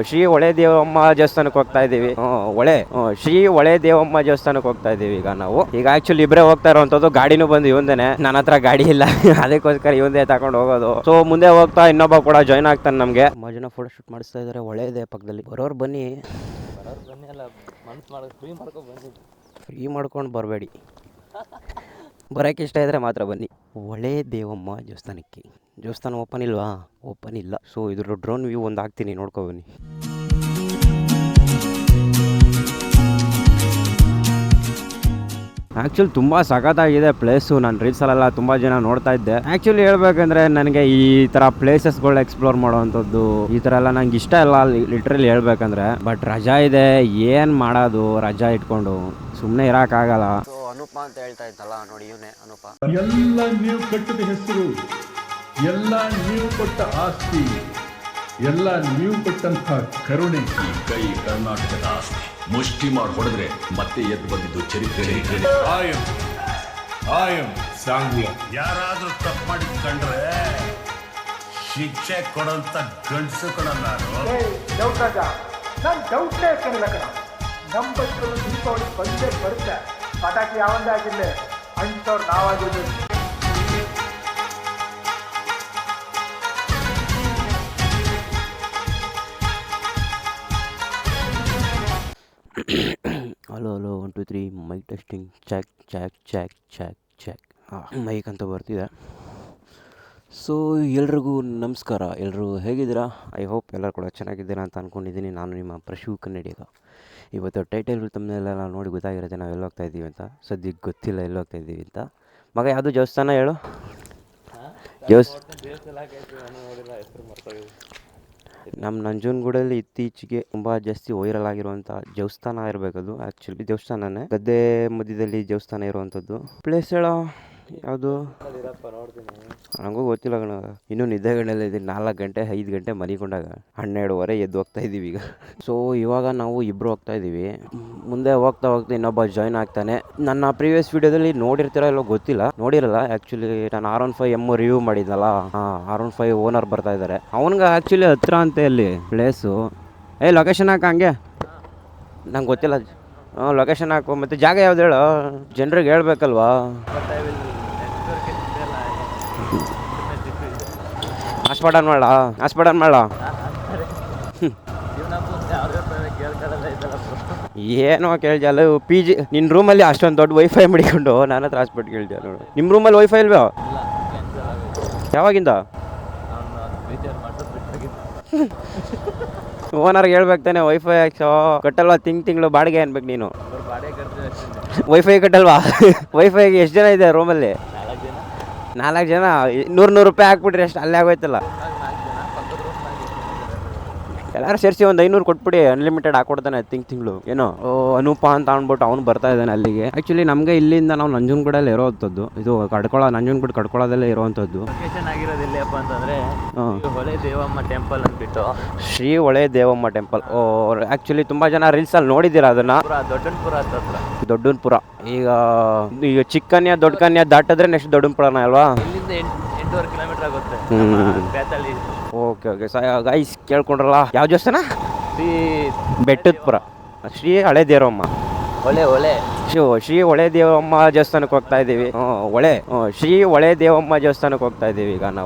ಶ್ರೀ ಹೊಳೆ ದೇವಮ್ಮ ದೇವಸ್ಥಾನಕ್ಕೆ ಹೋಗ್ತಾ ಇದೀವಿ. ಶ್ರೀ ಹೊಳೆ ದೇವಮ್ಮ ದೇವಸ್ಥಾನಕ್ಕೆ ಹೋಗ್ತಾ ಇದೀವಿ ಈಗ ಆಕ್ಚುಲಿ ಇಬ್ಬರೇ ಹೋಗ್ತಾ ಇರುವಂತದ್ದು. ಗಾಡಿನೂ ಬಂದು ಇವಂದೇನೆ, ನನ್ನ ಹತ್ರ ಗಾಡಿ ಇಲ್ಲ ಅದಕ್ಕೋಸ್ಕರ ಇವಂದೇ ತಗೊಂಡು ಹೋಗೋದು. ಸೊ ಮುಂದೆ ಹೋಗ್ತಾ ಇನ್ನೊಬ್ಬ ಕೂಡ ಜಾಯ್ನ್ ಆಗ್ತಾನೆ ನಮ್ಗೆ. ತುಂಬಾ ಜನ ಫೋಟೋ ಶೂಟ್ ಮಾಡಿಸ್ತಾ ಇದಾರೆ. ಹೊಳೆ ಇದೆ ಪಕ್ಕದಲ್ಲಿ. ಬರೋರು ಬನ್ನಿ ಫ್ರೀ ಮಾಡ್ಕೊಂಡು ಬರಬೇಡಿ. ಬರೋಕ್ಕೆ ಇಷ್ಟ ಇದ್ರೆ ಮಾತ್ರ ಬನ್ನಿ. ಹೊಳೆ ದೇವಮ್ಮ ದೇವಸ್ಥಾನಕ್ಕೆ. ದೇವಸ್ಥಾನ ಓಪನ್ ಇಲ್ವಾ? ಓಪನ್ ಇಲ್ಲ. ಸೊ ಇದ್ರ ಡ್ರೋನ್ ವ್ಯೂ ಒಂದು ಹಾಕ್ತೀನಿ, ನೋಡ್ಕೊ ಬನ್ನಿ. ಆ್ಯಕ್ಚುಲಿ ತುಂಬ ಸಖತ್ತಾಗಿದೆ ಪ್ಲೇಸು. ನಾನು ರೀಲ್ಸಲ್ಲೆಲ್ಲ ತುಂಬ ಜನ ನೋಡ್ತಾ ಇದ್ದೆ. ಆ್ಯಕ್ಚುಲಿ ಹೇಳ್ಬೇಕಂದ್ರೆ ನನಗೆ ಈ ಥರ ಪ್ಲೇಸಸ್ಗಳು ಎಕ್ಸ್ಪ್ಲೋರ್ ಮಾಡೋವಂಥದ್ದು ಈ ಥರ ಎಲ್ಲ ನಂಗೆ ಇಷ್ಟ ಇಲ್ಲ ಲಿಟ್ರಲಿ ಹೇಳ್ಬೇಕಂದ್ರೆ. ಬಟ್ ರಜಾ ಇದೆ, ಏನು ಮಾಡೋದು? ರಜಾ ಇಟ್ಕೊಂಡು ಸುಮ್ಮನೆ ಇರೋಕ್ಕಾಗಲ್ಲ. ಸೊ ಅನೂಪ ಅಂತ ಹೇಳ್ತಾ ಇದ್ದಲ್ಲ ನೋಡಿ, ಇವನೇ ಅನೂಪ. ಎಲ್ಲ ನೀವು ಕಟ್ಟಿದ ಹೆಸರು, ಎಲ್ಲ ನೀವು ಕೊಟ್ಟ ಆಸ್ತಿ, ಎಲ್ಲ ನೀವು ಕೊಟ್ಟಂತ ಕರುಣೆ, ಈ ಕೈ ಕರ್ನಾಟಕದ ಆಸ್ತಿ. ಮುಷ್ಟಿ ಮಾಡಿ ಹೊಡೆದ್ರೆ ಮತ್ತೆ ಎದ್ದು ಬಂದಿದ್ದು ಚರಿತ್ರೆ. ಯಾರಾದ್ರೂ ತಪ್ಪು ಮಾಡಿ ಕಂಡ್ರೆ ಶಿಕ್ಷೆ ಕೊಡಂತ ಗಂಡಸು ಕಣ ನಾನು. ಡೌಟ್ಲೇ ಕಣ. ನಮ್ಮ ಬಸ್ಗಳು ದೀಪಾವಳಿ ಬಂದೇ ಬರುತ್ತೆ. ಪಟಾಕಿ ಯಾವಂದೇ ಆಗಿರ್ಲಿ, ಅಂಥವ್ರು ನಾವಾಗಿರ್ಬೇಕು. Hello 1 2 3 mike testing. Check check check check check. Mike ಅಂತ ಬರ್ತಿದೆ. ಸೊ ಎಲ್ರಿಗೂ ನಮಸ್ಕಾರ. ಎಲ್ಲರೂ ಹೇಗಿದ್ದೀರಾ? ಐ ಹೋಪ್ ಎಲ್ಲರೂ ಕೂಡ ಚೆನ್ನಾಗಿದ್ದೀರಾ ಅಂತ ಅಂದ್ಕೊಂಡಿದ್ದೀನಿ. ನಾನು ನಿಮ್ಮ ಪ್ರಶು ಕನ್ನಡಿಗ. ಇವತ್ತು ಟೈಟಲ್ ತಮ್ಮನ್ನೆಲ್ಲ ನೋಡಿ ಗೊತ್ತಾಗಿರುತ್ತೆ ನಾವು ಎಲ್ಲಿ ಹೋಗ್ತಾ ಇದ್ದೀವಿ ಅಂತ. ಸದ್ಯಕ್ಕೆ ಗೊತ್ತಿಲ್ಲ ಎಲ್ಲಿ ಹೋಗ್ತಾ ಇದ್ದೀವಿ ಅಂತ. ಮಗ ಯಾವುದು ದೇವಸ್ಥಾನ ಹೇಳು? ನಮ್ಮ ನಂಜನಗೂಡಲ್ಲಿ ಇತ್ತೀಚೆಗೆ ತುಂಬ ಜಾಸ್ತಿ ವೈರಲ್ ಆಗಿರುವಂಥ ದೇವಸ್ಥಾನ ಇರಬೇಕದು. ಆ್ಯಕ್ಚುಲಿ ದೇವಸ್ಥಾನನೇ, ಗದ್ದೆ ಮಧ್ಯದಲ್ಲಿ ದೇವಸ್ಥಾನ ಇರುವಂಥದ್ದು. ಪ್ಲೇಸ್ ಹೇಳೋ ಯಾವುದು? ನನಗೂ ಗೊತ್ತಿಲ್ಲ ಕಣ. ಇನ್ನೂ ನಿದ್ದೆಗಣ್ಣಲ್ಲಿ ಇದ್ದೀನಿ. 4 ಗಂಟೆ 5 ಗಂಟೆ ಮನಿಕೊಂಡಾಗ 12:30 ಎದ್ದು ಹೋಗ್ತಾ ಇದ್ದೀವಿ ಈಗ. ಸೊ ಇವಾಗ ನಾವು ಇಬ್ಬರು ಹೋಗ್ತಾ ಇದ್ದೀವಿ. ಮುಂದೆ ಹೋಗ್ತಾ ಇನ್ನೊಬ್ಬ ಜಾಯ್ನ್ ಆಗ್ತಾನೆ. ನನ್ನ ಪ್ರೀವಿಯಸ್ ವೀಡಿಯೋದಲ್ಲಿ ನೋಡಿರ್ತೀರೋ ಇಲ್ಲೋ ಗೊತ್ತಿಲ್ಲ. ನೋಡಿರಲ್ಲ. ಆ್ಯಕ್ಚುಲಿ ನಾನು R15M ರಿವ್ಯೂ ಮಾಡಿದ್ನಲ್ಲ, R15 ಓನರ್ ಬರ್ತಾ ಇದ್ದಾರೆ. ಅವನಿಗೆ ಆ್ಯಕ್ಚುಲಿ ಹತ್ರ ಅಂತೆ ಅಲ್ಲಿ ಪ್ಲೇಸು. ಲೊಕೇಶನ್ ಹಾಕ ಹಂಗೆ. ನಂಗೆ ಗೊತ್ತಿಲ್ಲ. ಲೊಕೇಶನ್ ಹಾಕು. ಮತ್ತು ಜಾಗ ಯಾವ್ದು ಹೇಳು? ಜನರಿಗೆ ಹೇಳ್ಬೇಕಲ್ವಾ? ಹಾಸ್ಪಿಟಲ್ ಮಾಡ ಏನೋ ಕೇಳ್ಜಲ್ಲ. PG ನಿನ್ನ ರೂಮಲ್ಲಿ ಅಷ್ಟೊಂದು ದೊಡ್ಡ ವೈಫೈ ಮಾಡಿಕೊಂಡು ನನ್ನ ಹತ್ರ ಹಾಸ್ಪಿಟಲ್ ಕೇಳ್ತೀಯ ನೋಡು. ನಿಮ್ಮ ರೂಮಲ್ಲಿ ವೈಫೈ ಇಲ್ವೋ? ಯಾವಾಗಿಂದ? ಓನರ್ಗೆ ಹೇಳ್ಬೇಕು ತಾನೆ ವೈಫೈ ಕಟ್ಟಲ್ವಾ? ತಿಂಗಳು ಬಾಡಿಗೆ ಅನ್ಬೇಕು ನೀನು. ವೈಫೈ ಕಟ್ಟಲ್ವಾ? ವೈಫೈಗೆ ಎಷ್ಟು ಜನ ಇದೆ ರೂಮಲ್ಲಿ? 4 ಜನ. 100 ರೂಪಾಯಿ ಹಾಕ್ಬಿಟ್ರಿ ಅಷ್ಟು ಅಲ್ಲೇ ಆಗೋಯ್ತಲ್ಲ. ಎಲ್ಲರೂ ಸೇರಿಸಿ ಒಂದು 500 ಕೊಟ್ಬಿಡಿ, ಅನ್ಲಿಮಿಟೆಡ್ ಹಾಕೊಡ್ತಾನೆ ತಿಂಗಳು. ಏನೋ ಅನೂಪ ಅಂತ ಅಂದ್ಬಿಟ್ಟು ಅವ್ನು ಬರ್ತಾ ಇದ್ದಾನೆ ಅಲ್ಲಿಗೆ. ಆ್ಯಕ್ಚುಲಿ ನಮಗೆ ಇಲ್ಲಿಂದ ನಾವು ನಂಜನಗೂಡಲ್ಲಿ ಇರೋವಂಥದ್ದು. ಇದು ನಂಜನಗೂಡು ಕಡ್ಕೊಳದಲ್ಲೇ ಇರುವಂಥದ್ದು. ಲೊಕೇಶನ್ ಆಗಿರೋದಿಲ್ಲಪ್ಪ ಅಂತಂದರೆ ಹೊಳೆ ದೇವಮ್ಮ ಟೆಂಪಲ್ ಅಂದ್ಬಿಟ್ಟು, ಶ್ರೀ ಹೊಳೆ ದೇವಮ್ಮ ಟೆಂಪಲ್. ಆ್ಯಕ್ಚುಲಿ ತುಂಬ ಜನ ರೀಲ್ಸಲ್ಲಿ ನೋಡಿದ್ದೀರಾ ಅದನ್ನು. ದೊಡ್ಡನಪುರ ಹತ್ರ. ದೊಡ್ಡನಪುರ. ಈಗ ಚಿಕ್ಕನ್ಯ ದೊಡ್ಡ ಕನ್ಯಾ ದಾಟಿದ್ರೆ ನೆಕ್ಸ್ಟ್ ದೊಡ್ಡನಪುರನ ಅಲ್ವಾ? ಇಲ್ಲಿಂದ 8.5 ಕಿಲೋಮೀಟರ್ ಆಗುತ್ತೆ. ಬೇತಳ್ಳಿ. ಓಕೆ ಗೈಸ್ ಕೇಳ್ಕೊಂಡ್ರಲ್ಲ. ಯಾವ ದೇವಸ್ಥಾನ? ಬೆಟ್ಟದಪುರ. ಶ್ರೀ ಹಳೆ ದೇವಮ್ಮ. ಹೊಳೆ ಶ್ರೀ ಹೊಳೆ ದೇವಮ್ಮ ದೇವಸ್ಥಾನಕ್ಕೆ ಹೋಗ್ತಾ ಇದೀವಿ. ಶ್ರೀ ಹೊಳೆ ದೇವಮ್ಮ ದೇವಸ್ಥಾನಕ್ಕೆ ಹೋಗ್ತಾ ಇದೀವಿ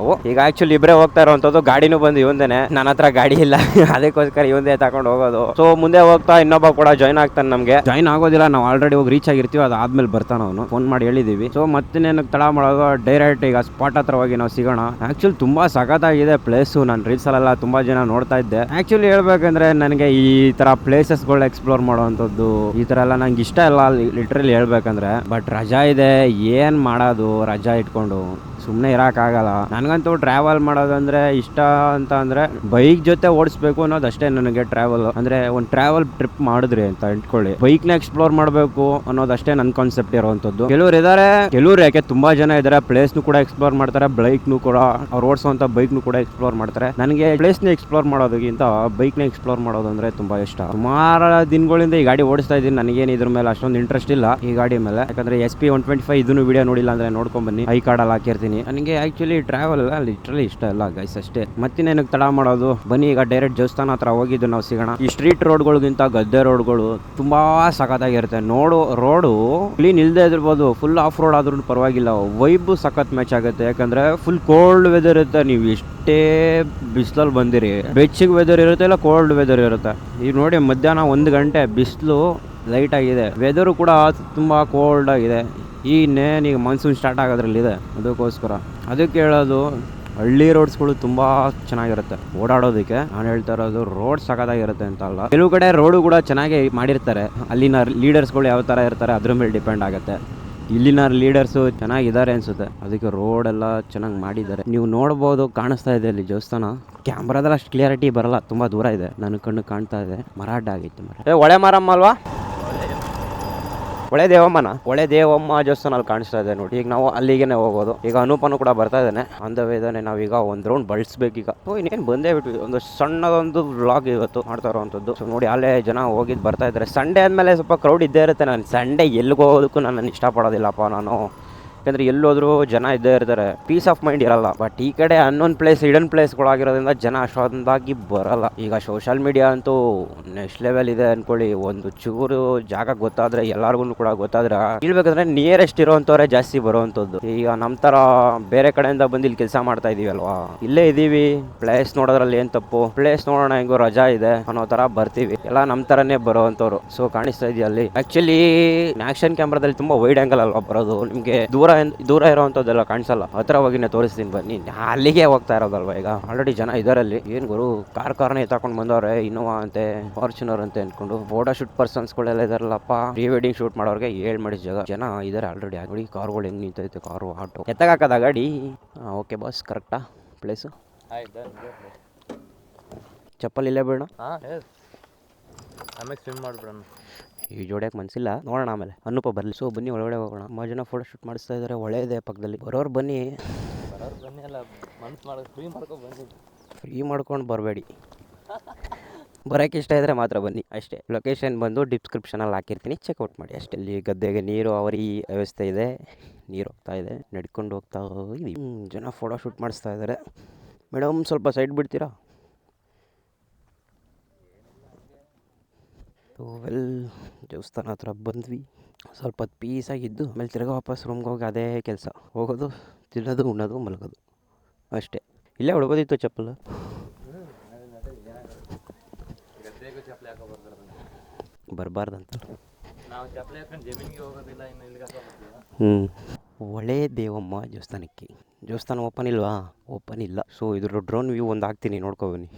ಈಗ ಆಕ್ಚುಲಿ ಇಬ್ಬರೇ ಹೋಗ್ತಾ ಇರುವಂತದ್ದು. ಗಾಡಿನೂ ಬಂದು ಇವಂದೇನೆ, ನನ್ನ ಹತ್ರ ಗಾಡಿ ಇಲ್ಲ ಅದಕ್ಕೋಸ್ಕರ ಇವಂದೇ ತಗೊಂಡು ಹೋಗೋದು. ಸೊ ಮುಂದೆ ಹೋಗ್ತಾ ಇನ್ನೊಬ್ಬ ಕೂಡ ಜಾಯ್ನ್ ಆಗ್ತಾನೆ. ನಮ್ಗೆ ಜಾಯ್ನ್ ಆಗೋದಿಲ್ಲ, ನಾವು ಆಲ್ರೆಡಿ ಹೋಗಿ ರೀಚ್ ಆಗಿರ್ತೀವಿ. ಅದಾದ್ಮೇಲೆ ಬರ್ತಾನೆ ಅವನು. ಫೋನ್ ಮಾಡಿ ಹೇಳಿದೀವಿ. ಸೊ ಮತ್ತೇನು ತಡ ಮಾಡೋದು, ಡೈರೆಕ್ಟ್ ಈಗ ಸ್ಪಾಟ್ ಹತ್ರ ಹೋಗಿ ನಾವು ಸಿಗೋಣ. ಆಕ್ಚುಲಿ ತುಂಬಾ ಸಖತ್ತಾಗಿದೆ ಪ್ಲೇಸು. ನಾನು ರೀಲ್ಸಲ್ಲೆಲ್ಲ ತುಂಬಾ ಜನ ನೋಡ್ತಾ ಇದ್ದೆ. ಆಕ್ಚುಲಿ ಹೇಳ್ಬೇಕಂದ್ರೆ ನನಗೆ ಈ ತರ ಪ್ಲೇಸಸ್ಗಳು ಎಕ್ಸ್ಪ್ಲೋರ್ ಮಾಡೋವಂಥದ್ದು ಈ ತರ ಎಲ್ಲ ನಂಗೆ ಇಷ್ಟ ಇಲ್ಲ ಲಿಟ್ರಲಿ ಹೇಳ್ಬೇಕಂದ್ರೆ. ಬಟ್ ರಜಾ ಇದೆ, ಏನು ಮಾಡೋದು? ರಜಾ ಇಟ್ಕೊಂಡು ಸುಮ್ಮನೆ ಇರೋಕ್ಕಾಗಲ್ಲ. ನನಗಂತೂ ಟ್ರಾವೆಲ್ ಮಾಡೋದಂದ್ರೆ ಇಷ್ಟ ಅಂತ ಅಂದರೆ ಬೈಕ್ ಜೊತೆ ಓಡಿಸ್ಬೇಕು ಅನ್ನೋದಷ್ಟೇ ನನಗೆ. ಟ್ರಾವೆಲ್ ಅಂದರೆ ಒಂದು ಟ್ರಾವೆಲ್ ಟ್ರಿಪ್ ಮಾಡಿದ್ರಿ ಅಂತ ಇಟ್ಕೊಳ್ಳಿ, ಬೈಕ್ನ ಎಕ್ಸ್ಪ್ಲೋರ್ ಮಾಡಬೇಕು ಅನ್ನೋದಷ್ಟೇ ನನ್ನ ಕಾನ್ಸೆಪ್ಟ್ ಇರುವಂಥದ್ದು. ಕೆಲವ್ರು ಇದ್ದಾರೆ, ಕೆಲವ್ರು ಯಾಕೆ ತುಂಬ ಜನ ಇದ್ದಾರೆ, ಪ್ಲೇಸ್ನು ಕೂಡ ಎಕ್ಸ್ಪ್ಲೋರ್ ಮಾಡ್ತಾರೆ, ಬೈಕ್ನು ಕೂಡ ಅವ್ರು ಓಡಿಸೋಂಥ ಬೈಕ್ನು ಕೂಡ ಎಕ್ಸ್ಪ್ಲೋರ್ ಮಾಡ್ತಾರೆ. ನನಗೆ ಪ್ಲೇಸ್ನ ಎಕ್ಸ್ಪ್ಲೋರ್ ಮಾಡೋದಕ್ಕಿಂತ ಬೈಕ್ನ ಎಕ್ಸ್ಪ್ಲೋರ್ ಮಾಡೋದು ಅಂದರೆ ತುಂಬ ಇಷ್ಟ. ಸುಮಾರು ದಿನಗಳಿಂದ ಈ ಗಾಡಿ ಓಡಿಸ್ತಾ ಇದ್ದೀನಿ. ನನಗೇನು ಇದ್ರ ಮೇಲೆ ಅಷ್ಟೊಂದು ಇಂಟ್ರೆಸ್ಟ್ ಇಲ್ಲ ಈ ಗಾಡಿ ಮೇಲೆ. ಯಾಕಂದರೆ SP 125 ಇದನ್ನು ವಿಡಿಯೋ ನೋಡಿಲ್ಲ ಅಂದರೆ ನೋಡ್ಕೊಂಡ್ ಬನ್ನಿ, ಐ ಕಾರ್ಡಲ್ಲಿ ಹಾಕಿರ್ತೀನಿ. ಇದ್ದೀನಿ. ನನಗೆ ಆ್ಯಕ್ಚುಲಿ ಟ್ರಾವೆಲ್ ಲಿಟ್ರಲಿ ಇಷ್ಟ ಇಲ್ಲ ಗೈಸ್, ಅಷ್ಟೇ. ಮತ್ತಿನ್ನೇನಕ್ಕೆ ತಡ ಮಾಡೋದು, ಬನ್ನಿ ಈಗ ಡೈರೆಕ್ಟ್ ದೇವಸ್ಥಾನ ಹತ್ರ ಹೋಗಿದ್ದು ನಾವು ಸಿಗೋಣ. ಈ ಸ್ಟ್ರೀಟ್ ರೋಡ್ಗಳಿಗಿಂತ ಗದ್ದೆ ರೋಡ್ಗಳು ತುಂಬಾ ಸಖತ್ತಾಗಿರುತ್ತೆ. ರೋಡು ಕ್ಲೀನ್ ಇಲ್ಲದೆ ಇದಿರ್ಬೋದು, ಫುಲ್ ಆಫ್ ರೋಡ್ ಆದ್ರೂ ಪರವಾಗಿಲ್ಲ, ವೈಬ್ ಸಖತ್ ಮ್ಯಾಚ್ ಆಗುತ್ತೆ. ಯಾಕಂದ್ರೆ ಫುಲ್ ಕೋಲ್ಡ್ ವೆದರ್ ಇರುತ್ತೆ. ನೀವು ಎಷ್ಟೇ ಬಿಸಿಲಲ್ಲಿ ಬಂದಿರಿ, ಬೆಚ್ಚಗೆ ವೆದರ್ ಇರುತ್ತೆ ಇಲ್ಲ ಕೋಲ್ಡ್ ವೆದರ್ ಇರುತ್ತೆ. ಈಗ ನೋಡಿ ಮಧ್ಯಾಹ್ನ 1 ಗಂಟೆ ಬಿಸಿಲು ಲೈಟ್ ಆಗಿದೆ, ವೆದರು ಕೂಡ ತುಂಬ ಕೋಲ್ಡ್ ಆಗಿದೆ. ಇನ್ನೇನೀಗ ಮಾನ್ಸೂನ್ ಸ್ಟಾರ್ಟ್ ಆಗೋದ್ರಲ್ಲಿದೆ, ಅದಕ್ಕೆ ಹೇಳೋದು ಹಳ್ಳಿ ರೋಡ್ಸ್ಗಳು ತುಂಬ ಚೆನ್ನಾಗಿರುತ್ತೆ ಓಡಾಡೋದಕ್ಕೆ. ನಾನು ಹೇಳ್ತಾ ಇರೋದು ರೋಡ್ ಸಖತ್ತಾಗಿರುತ್ತೆ ಅಂತ ಅಲ್ಲ, ಕೆಲವು ಕಡೆ ರೋಡು ಕೂಡ ಚೆನ್ನಾಗಿ ಮಾಡಿರ್ತಾರೆ. ಅಲ್ಲಿನ ಲೀಡರ್ಸ್ಗಳು ಯಾವ ಥರ ಇರ್ತಾರೆ ಅದ್ರ ಮೇಲೆ ಡಿಪೆಂಡ್ ಆಗುತ್ತೆ. ಇಲ್ಲಿನ ಲೀಡರ್ಸು ಚೆನ್ನಾಗಿದ್ದಾರೆ ಅನ್ಸುತ್ತೆ, ಅದಕ್ಕೆ ರೋಡ್ ಎಲ್ಲ ಚೆನ್ನಾಗಿ ಮಾಡಿದ್ದಾರೆ. ನೀವು ನೋಡ್ಬೋದು, ಕಾಣಿಸ್ತಾ ಇದೆ ಅಲ್ಲಿ ದೇವಸ್ಥಾನ. ಕ್ಯಾಮ್ರಾದಲ್ಲಿ ಅಷ್ಟು ಕ್ಲಿಯರಿಟಿ ಬರಲ್ಲ, ತುಂಬ ದೂರ ಇದೆ, ನನ್ನ ಕಣ್ಣು ಕಾಣ್ತಾ ಇದೆ. ಮರಾಠ ಆಗಿತ್ತು ಮರ. ಒಳೆ ಮಾರಮ್ಮ ಅಲ್ವಾ? ಒಳೆ ದೇವಮ್ಮ ದೇವಸ್ಥಾನ ಅಲ್ಲಿ ಕಾಣಿಸ್ತಾ ಇದೆ ನೋಡಿ. ಈಗ ನಾವು ಅಲ್ಲಿಗೆ ಹೋಗೋದು. ಈಗ ಅನೂಪನು ಕೂಡ ಬರ್ತಾ ಇದ್ದಾನೆ, ಅಂದವೇ ಇದ್ದಾನೆ. ನಾವೀಗ ಒಂದು ರೌಂಡ್ ಬಳಸ್ಬೇಕೀಗ. ಇನ್ನೇನು ಬಂದೇ ಬಿಟ್ವಿ. ಒಂದು ಸಣ್ಣದೊಂದು ವ್ಲಾಗ್ ಇವತ್ತು ಮಾಡ್ತಾ ಇರೋವಂಥದ್ದು. ಸೊ ನೋಡಿ, ಅಲ್ಲೇ ಜನ ಹೋಗಿದ್ದು ಬರ್ತಾ ಇದ್ದಾರೆ. ಸಂಡೇ ಆದಮೇಲೆ ಸ್ವಲ್ಪ ಕ್ರೌಡ್ ಇದ್ದೇ ಇರುತ್ತೆ. ನಾನು ಸಂಡೇ ಎಲ್ಲಿಗೆ ಹೋಗೋದಕ್ಕೂ ನಾನು ಇಷ್ಟಪಡೋದಿಲ್ಲಪ್ಪ ನಾನು, ಯಾಕಂದರೆ ಎಲ್ಲೋದ್ರೂ ಜನ ಇದ್ದೇ ಇರ್ತಾರೆ, ಪೀಸ್ ಆಫ್ ಮೈಂಡ್ ಇರಲ್ಲ. ಬಟ್ ಈ ಕಡೆ ಅನ್ನೊಂದು ಪ್ಲೇಸ್, ಹಿಡನ್ ಪ್ಲೇಸ್ಗಳಾಗಿರೋದ್ರಿಂದ ಜನ ಅಷ್ಟೊಂದಾಗಿ ಬರಲ್ಲ. ಈಗ ಸೋಷಲ್ ಮೀಡಿಯಾ ಅಂತೂ ನೆಕ್ಸ್ಟ್ ಲೆವೆಲ್ ಇದೆ ಅಂದ್ಕೊಳ್ಳಿ. ಒಂದು ಚೂರು ಜಾಗ ಗೊತ್ತಾದರೆ, ಎಲ್ಲರಿಗೂ ಕೂಡ ಗೊತ್ತಾದ್ರೆ ಹೇಳ್ಬೇಕಂದ್ರೆ ನಿಯರೆಸ್ಟ್ ಇರೋವಂಥವ್ರೆ ಜಾಸ್ತಿ ಬರೋವಂಥದ್ದು. ಈಗ ನಮ್ಮ ಥರ ಬೇರೆ ಕಡೆಯಿಂದ ಬಂದು ಇಲ್ಲಿ ಕೆಲಸ ಮಾಡ್ತಾ ಇದೀವಿ ಅಲ್ವಾ, ಇಲ್ಲೇ ಇದ್ದೀವಿ, ಪ್ಲೇಸ್ ನೋಡೋದ್ರಲ್ಲಿ ಏನು ತಪ್ಪು, ಪ್ಲೇಸ್ ನೋಡೋಣ ಹೆಂಗೋ ರಜಾ ಇದೆ ಅನ್ನೋ ಥರ ಬರ್ತೀವಿ. ಎಲ್ಲ ನಮ್ಮ ಥರನೇ ಬರೋವಂಥವ್ರು. ಸೊ ಕಾಣಿಸ್ತಾ ಇದೆಯಾ ಅಲ್ಲಿ. ಆ್ಯಕ್ಚುಲಿ ಆ್ಯಕ್ಷನ್ ಕ್ಯಾಮ್ರಾದಲ್ಲಿ ತುಂಬ ವೈಡ್ ಆ್ಯಂಗಲ್ ಅಲ್ವಾ ಬರೋದು, ನಿಮಗೆ ದೂರ ಇರೋವಂಥದ್ದೆಲ್ಲ ಕಾಣಿಸಲ್ಲ. ಹತ್ರ ಹೋಗಿನೇ ತೋರಿಸ್ತೀನಿ ಬನ್ನಿ. ಅಲ್ಲಿಗೆ ಹೋಗ್ತಾ ಇರೋದಲ್ವಾ. ಈಗ ಆಲ್ರೆಡಿ ಜನ ಇದರಲ್ಲಿ ಏನು ಗುರು, ಕಾರ್ನೇ ಎತ್ತಾಕೊಂಡು ಬಂದವ್ರೆ, ಇನ್ನೋವಾ ಅಂತೆ, ಫಾರ್ಚುನರ್ ಅಂತೆ ಅಂದ್ಕೊಂಡು. ಫೋಟೋ ಶೂಟ್ ಪರ್ಸನ್ಸ್ಗಳೆಲ್ಲ ಇದಾರಲ್ಲಪ್ಪ, ಪ್ರೀ ವೆಡ್ಡಿಂಗ್ ಶೂಟ್ ಮಾಡೋರಿಗೆ ಮಾಡಿ ಜನ ಇದ್ದಾರೆ ಆಲ್ರೆಡಿ. ನೋಡಿ ಕಾರುಗಳು ಹೆಂಗೆ ನಿಂತೈತೆ, ಕಾರು ಆಟೋ ಎತ್ತಗಾಕದ ಗಾಡಿ. ಓಕೆ ಬಾಸ್, ಕರೆಕ್ಟಾ ಪ್ಲೇಸು? ಚಪ್ಪಲ್ ಇಲ್ಲೇ ಬೇಡ, ಆಮೇಲೆ ಸ್ವಿಮ್ ಮಾಡ್ಬಿಡೋಣ. ಈ ಜೋಡಿಯಕ್ಕೆ ಮನಸ್ಸಿಲ್ಲ, ನೋಡೋಣ ಆಮೇಲೆ. ಅನೂಪ ಬರಲಿ. ಸೊ ಬನ್ನಿ ಒಳಗಡೆ ಹೋಗೋಣ. ತುಂಬ ಜನ ಫೋಟೋ ಶೂಟ್ ಮಾಡಿಸ್ತಾ ಇದ್ದಾರೆ, ಒಳ್ಳೆಯದೇ ಪಕ್ಕದಲ್ಲಿ. ಬರೋರು ಬನ್ನಿ ಅಲ್ಲ, ಮನ್ಸು ಮಾಡೋದು ಫ್ರೀ ಮಾಡ್ಕೊಂಡು ಬರಬೇಡಿ. ಬರೋಕ್ಕೆ ಇಷ್ಟ ಇದ್ದರೆ ಮಾತ್ರ ಬನ್ನಿ ಅಷ್ಟೇ. ಲೊಕೇಶನ್ ಬಂದು ಡಿಸ್ಕ್ರಿಪ್ಷನಲ್ಲಿ ಹಾಕಿರ್ತೀನಿ, ಚೆಕ್ಔಟ್ ಮಾಡಿ ಅಷ್ಟೇ. ಇಲ್ಲಿ ಗದ್ದೆಗೆ ನೀರು ಅವರಿ ವ್ಯವಸ್ಥೆ ಇದೆ, ನೀರು ಹೋಗ್ತಾ ಇದೆ, ನಡ್ಕೊಂಡು ಹೋಗ್ತಾ ಇದ್ದೀವಿ. ಜನ ಫೋಟೋ ಶೂಟ್ ಮಾಡಿಸ್ತಾ ಇದ್ದಾರೆ. ಮೇಡಮ್ ಸ್ವಲ್ಪ ಸೈಡ್ ಬಿಡ್ತೀರಾ? ವೆಲ್, ದೇವಸ್ಥಾನ ಹತ್ರ ಬಂದ್ವಿ, ಸ್ವಲ್ಪ ಹೊತ್ತು ಪೀಸಾಗಿದ್ದು ಆಮೇಲೆ ತಿರ್ಗಾ ವಾಪಸ್ ರೂಮ್ಗೆ ಹೋಗಿ ಅದೇ ಕೆಲಸ. ಹೋಗೋದು, ತಿನ್ನೋದು, ಉಣ್ಣೋದು, ಮಲಗೋದು ಅಷ್ಟೇ. ಇಲ್ಲೇ ಹೊಡ್ಬೋದಿತ್ತು ಚಪ್ಪಲು. ಬರಬಾರ್ದಂತ ನಾವು ಚಪ್ಪಲಿ ಹಾಕೊಂಡು ಜಮೀನಿಗೆ ಹೋಗೋದಿಲ್ಲ, ಇನ್ನು ಇಲ್ಲಿಗೆ ಒಳೆ ದೇವಮ್ಮ ದೇವಸ್ಥಾನಕ್ಕೆ. ದೇವಸ್ಥಾನ ಓಪನ್ ಇಲ್ವಾ? ಓಪನ್ ಇಲ್ಲ. ಸೊ ಇದ್ರ ಡ್ರೋನ್ ವ್ಯೂ ಒಂದು ಹಾಕ್ತೀನಿ, ನೋಡ್ಕೊಬನ್ನಿ.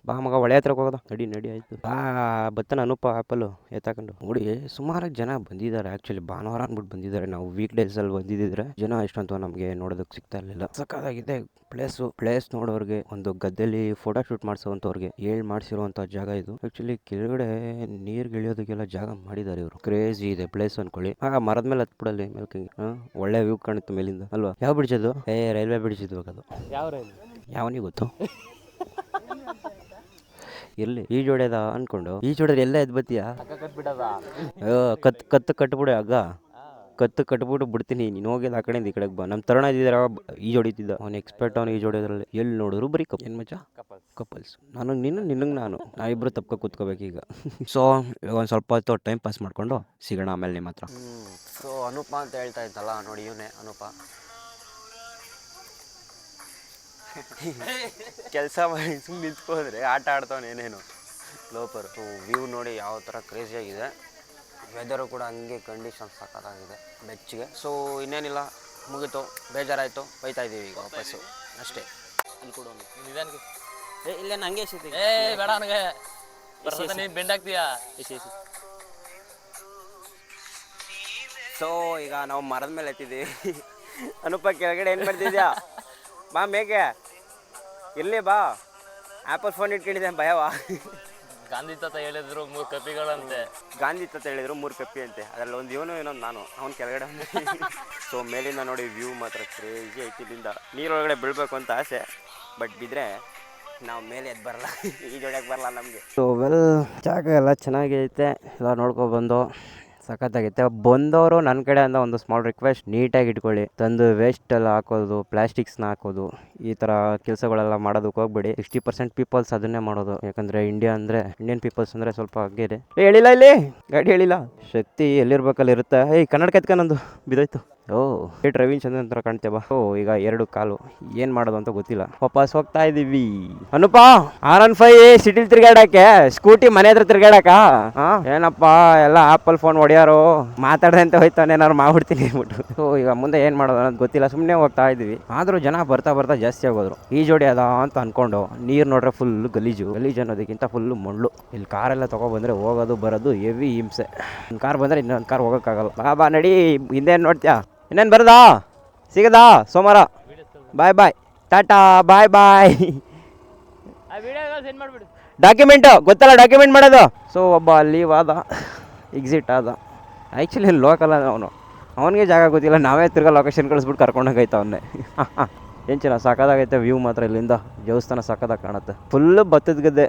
ಬಾ ಮಗ, ಒಳ್ಳೆ ಹತ್ರಕ್ಕೆ ಹೋಗೋದ. ನಡಿ ಆಯಿತು. ಬತ್ತನ ಅನೂಪ ಆ್ಯಪಲ್ಲು ಎತ್ತಾಕೊಂಡು. ನೋಡಿ ಸುಮಾರು ಜನ ಬಂದಿದ್ದಾರೆ. ಆ್ಯಕ್ಚುಲಿ ಭಾನುವಾರ ಅಂದ್ಬಿಟ್ಟು ಬಂದಿದ್ದಾರೆ. ನಾವು ವೀಕ್ ಡೇಸಲ್ಲಿ ಬಂದಿದ್ದರೆ ಜನ ಎಷ್ಟಂತ ನಮಗೆ ನೋಡೋದಕ್ಕೆ ಸಿಗ್ತಾ ಇರಲಿಲ್ಲ. ಸಕ್ಕತ್ತಾಗಿದೆ ಪ್ಲೇಸ್ ನೋಡೋರಿಗೆ, ಒಂದು ಗದ್ದೆಯಲ್ಲಿ ಫೋಟೋ ಶೂಟ್ ಮಾಡಿಸೋವಂಥವ್ರಿಗೆ ಮಾಡಿಸಿರುವಂಥ ಜಾಗ ಇದು. ಆ್ಯಕ್ಚುಲಿ ಕೆಳಗಡೆ ನೀರ್ಗಿಳಿಯೋದಕ್ಕೆಲ್ಲ ಜಾಗ ಮಾಡಿದ್ದಾರೆ ಇವರು. ಕ್ರೇಜಿ ಇದೆ ಪ್ಲೇಸ್ ಅಂದ್ಕೊಳ್ಳಿ. ಮರದ ಮೇಲೆ ಹತ್ಬಿಡಲ್ಲಿ ಮೇಲ್ಕೆ, ಒಳ್ಳೆ ವ್ಯೂ ಕಾಣುತ್ತೆ ಮೇಲಿಂದ ಅಲ್ವಾ. ಯಾವ ಬ್ರಿಡ್ಜ್ ಅದು? ರೈಲ್ವೆ ಬ್ರಿಡ್ಜ್ ಇದು. ಅದು ಯಾವ ರೈಲು ಯಾವನಿಗೆ ಗೊತ್ತು? ಎಲ್ಲಿ ಈ ಜೋಡಿಯದ ಅನ್ಕೊಂಡು ಈ ಜೋಡಿದ್ರೆ ಎಲ್ಲ ಎದ್ದು ಬತ್ತೀಯಾ? ಕತ್ತು ಕಟ್ಬಿಡು ಹಗ್ಗ, ಕತ್ತು ಕಟ್ಬಿಟ್ಟು ಬಿಡ್ತೀನಿ. ನೀನು ಹೋಗಿದ್ದು ಆ ಕಡೆಯಿಂದ ಈ ಕಡೆಗೆ ಬಾ. ನಮ್ಮ ತರುಣ ಇದ್ದಿದ್ದಾರೆ, ಈ ಜೋಡಿತಿದ್ದ. ಅವ್ನು ಎಕ್ಸ್ಪರ್ಟ್, ಅವ್ನು ಈ ಜೋಡಿಯೋದ್ರಲ್ಲಿ. ಎಲ್ಲಿ ನೋಡಿದ್ರು ಬರೀ ಏನು ಮಚ್ಚ ಕಪಲ್ಸ್. ನಿನಗೆ ನಾನು ನಾವಿಬ್ಬರು ತಪ್ಕೊ ಕೂತ್ಕೋಬೇಕೀಗ. ಸೊ ಒಂದು ಸ್ವಲ್ಪ ಹೊತ್ತು ಟೈಮ್ ಪಾಸ್ ಮಾಡಿಕೊಂಡು ಸಿಗೋಣ ಆಮೇಲೆ ನಿಮ್ಮ ಹತ್ರ. ಸೊ ಅನೂಪ ಅಂತ ಹೇಳ್ತಾ ಇದ್ದಲ್ಲ, ನೋಡಿ ಇವನೇ ಅನೂಪ. ಕೆಲಸ ಮಾಡಿ ಸುಮ್ಮನೆ ನಿಂತ್ಕೋದ್ರೆ ಆಟ ಆಡ್ತಾವನು ಏನೇನು ಲೋಪರ್. ವ್ಯೂ ನೋಡಿ ಯಾವ ಥರ ಕ್ರೇಜಿಯಾಗಿದೆ. ವೆದರು ಕೂಡ ಹಂಗೆ ಕಂಡೀಷನ್ ಸಕ್ಕತ್ತಾಗಿದೆ, ಬೆಚ್ಚಿಗೆ. ಸೊ ಇನ್ನೇನಿಲ್ಲ, ಮುಗೀತು, ಬೇಜಾರಾಯಿತು, ಬೈತಾ ಇದ್ದೀವಿ ಈಗ ವಾಪಸ್ಸು ಅಷ್ಟೇ. ಅನ್ಕೊಡೋಣ ಇಲ್ಲೇ ನಂಗೆ ಬೇಡ ನನಗೆ ಬೆಂಡಾಗ್ತೀಯಾ. ಸೊ ಈಗ ನಾವು ಮರದ ಮೇಲೆ ಎತ್ತಿದ್ದೀವಿ. ಅನೂಪ ಕೆಳಗಡೆ ಏನು ಮಾಡ್ತಿದ್ಯಾ? ಬಾ ಮೇಕೆ, ಇರಲಿ ಬಾ. ಆ್ಯಪಲ್ ಫೋನ್ ಇಟ್ಕೊಂಡಿದ್ದೆ, ಭಯವಾ? ಗಾಂಧಿ ತಾತ ಹೇಳಿದ್ರು 3 ಕಪ್ಪಿಗಳಂತೆ. ಗಾಂಧಿ ತಾತ ಹೇಳಿದ್ರು 3 ಕಪ್ಪಿ ಅಂತೆ. ಅದರಲ್ಲಿ ಒಂದು ಇವನು ಇನ್ನೊಂದು ನಾನು, ಅವ್ನು ಕೆಳಗಡೆ. ಸೊ ಮೇಲಿಂದ ನೋಡಿ ವ್ಯೂ ಮಾತ್ರ ಕ್ರೇಜಿ ಐತಿ. ಇಲ್ಲಿಂದ ನೀರೊಳಗಡೆ ಬೀಳಬೇಕು ಅಂತ ಆಸೆ, ಬಟ್ ಬಿದ್ದರೆ ನಾವು ಮೇಲೆ ಎದ್ದು ಬರಲ್ಲ ಈ ಜೋಡಿಯಾಗ ಬರಲ್ಲ ನಮಗೆ. ಸೊ ವೆಲ್ ಜಾಗ ಎಲ್ಲ ಚೆನ್ನಾಗೈತೆ, ಎಲ್ಲ ನೋಡ್ಕೊಬಂದು ಸಖತ್ತಾಗೈತೆ. ಬಂದವರು ನನ್ನ ಕಡೆಯಿಂದ ಒಂದು ಸ್ಮಾಲ್ ರಿಕ್ವೆಸ್ಟ್, ನೀಟಾಗಿ ಇಟ್ಕೊಳ್ಳಿ. ತಂದು ವೇಸ್ಟ್ ಎಲ್ಲ ಹಾಕೋದು, ಪ್ಲಾಸ್ಟಿಕ್ಸ್ನ ಹಾಕೋದು, ಈ ಥರ ಕೆಲಸಗಳೆಲ್ಲ ಮಾಡೋದಕ್ಕೆ ಹೋಗ್ಬೇಡಿ. 60% ಪೀಪಲ್ಸ್ ಅದನ್ನೇ ಮಾಡೋದು. ಯಾಕಂದರೆ ಇಂಡಿಯನ್ ಪೀಪಲ್ಸ್ ಅಂದರೆ ಸ್ವಲ್ಪ ಹಂಗೆ ಇದೆ. ಹೇಳಿಲ್ಲ ಇಲ್ಲಿ ಗಾಡಿ ಹೇಳಿಲ್ಲ, ಶಕ್ತಿ ಎಲ್ಲಿರ್ಬೇಕಲ್ಲಿ ಇರುತ್ತೆ. ಕನ್ನಡ ನಂದು ಬಿದ್ದೋಯ್ತು. ಡ್ರೈವಿಂಗ್ ಚಂದ ಅಂತ ಕಾಣ್ತೇವ. ಈಗ 2 ಕಾಲು ಏನ್ ಮಾಡೋದು ಅಂತ ಗೊತ್ತಿಲ್ಲ. ವಾಪಸ್ ಹೋಗ್ತಾ ಇದೀವಿ. ಅನುಪ R15 ಸಿಟಿಲ್ ತಿರ್ಗಾಡಕ್ಕೆ, ಸ್ಕೂಟಿ ಮನೆ ಹತ್ರ ತಿರ್ಗಾಡಕ. ಏನಪ್ಪಾ ಎಲ್ಲ ಆಪಲ್ ಫೋನ್ ಹೊಡಿಯಾರು, ಮಾತಾಡ್ದಂತ ಹೋಯ್ತಾನೆ, ಏನಾರು ಮಾಡ್ಬಿಡ್ತೀನಿ ಅಂದ್ಬಿಟ್ಟು. ಈಗ ಮುಂದೆ ಏನ್ ಮಾಡೋದು ಅನ್ನೋದು ಗೊತ್ತಿಲ್ಲ, ಸುಮ್ಮನೆ ಹೋಗ್ತಾ ಇದೀವಿ. ಆದ್ರೂ ಜನ ಬರ್ತಾ ಬರ್ತಾ ಜಾಸ್ತಿ ಆಗೋದ್ರು. ಈ ಜೋಡಿ ಅದ ಅಂತ ಅನ್ಕೊಂಡು ನೀರ್ ನೋಡ್ರೆ ಫುಲ್ ಗಲೀಜು ಅನ್ನೋದಕ್ಕಿಂತ ಫುಲ್ ಮಳ್ಳು. ಇಲ್ಲಿ ಕಾರೆಲ್ಲ ತಗೊಬಂದ್ರೆ ಹೋಗೋದು ಬರೋದು ಹೆವಿ ಹಿಂಸೆ. ಒಂದು ಕಾರ್ ಬಂದ್ರೆ ಇನ್ನೊಂದು ಕಾರ್ ಹೋಗೋಕ್ಕಾಗಲ್ಲ. ಬಾ ನಡಿ, ಹಿಂದೆ ನೋಡ್ತೀಯಾ? ಇನ್ನೇನು ಬರೋದಾ? ಸಿಗದಾ ಸೋಮವಾರ? ಬಾಯ್ ಟಾಟಾ ಬಾಯ್. ಡಾಕ್ಯುಮೆಂಟು ಗೊತ್ತಲ್ಲ, ಡಾಕ್ಯುಮೆಂಟ್ ಮಾಡೋದು. ಸೊ ಒಬ್ಬ ಲೀವ್ ಆದ, ಎಕ್ಸಿಟ್ ಆದ. ಆ್ಯಕ್ಚುಲಿ ಲೋಕಲ್ ಅವನು, ಅವನಿಗೆ ಜಾಗ ಗೊತ್ತಿಲ್ಲ. ನಾವೇ ತಿರ್ಗಾ ಲೊಕೇಶನ್ ಕಳಿಸ್ಬಿಟ್ಟು ಕರ್ಕೊಂಡೋಗೈತೆ ಅವನ್ನೇ. ಏನು ಚೆನ್ನಾಗಿ ಸಾಕಾಗೈತೆ ವ್ಯೂ ಮಾತ್ರ. ಇಲ್ಲಿಂದ ದೇವಸ್ಥಾನ ಸಾಕಾಗಿ ಕಾಣುತ್ತೆ. ಫುಲ್ಲು ಭತ್ತದ ಗದ್ದೆ,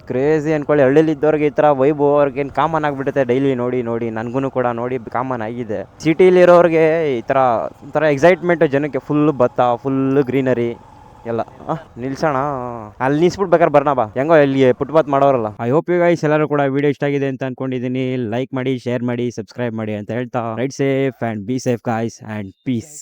ಕ್ರೇಜಿ ಅಂದ್ಕೊಳ್ಳಿ. ಹಳ್ಳಿಲಿ ಇದ್ದವ್ರಿಗೆ ಈ ಥರ ವೈಬು ಅವ್ರಿಗೇನು ಕಾಮನ್ ಆಗಿಬಿಡುತ್ತೆ. ಡೈಲಿ ನೋಡಿ ನನಗೂ ಕೂಡ ನೋಡಿ ಕಾಮನ್ ಆಗಿದೆ. ಸಿಟಿಲಿರೋರಿಗೆ ಈ ಥರ ಎಕ್ಸೈಟ್ಮೆಂಟು ಜನಕ್ಕೆ. ಫುಲ್ಲು ಭತ್ತ, ಫುಲ್ಲು ಗ್ರೀನರಿ ಎಲ್ಲ. ನಿಲ್ಸೋಣ ಅಲ್ಲಿ, ನಿಲ್ಸ್ಬಿಟ್ಟು ಬೇಕಾದ್ರೆ ಬರ್ನಾ ಬಾ. ಹೆಂಗೋ ಇಲ್ಲಿ ಪುಟ್ಪಾತ್ ಮಾಡೋರಲ್ಲ. ಐ ಹೋಪ್ ಯು ಗೈಸ್ ಎಲ್ಲರೂ ಕೂಡ ವಿಡಿಯೋ ಇಷ್ಟ ಆಗಿದೆ ಅಂತ ಅನ್ಕೊಂಡಿದ್ದೀನಿ. ಲೈಕ್ ಮಾಡಿ, ಶೇರ್ ಮಾಡಿ, ಸಬ್ಸ್ಕ್ರೈಬ್ ಮಾಡಿ ಅಂತ ಹೇಳ್ತಾ, right safe and be safe guys and piece.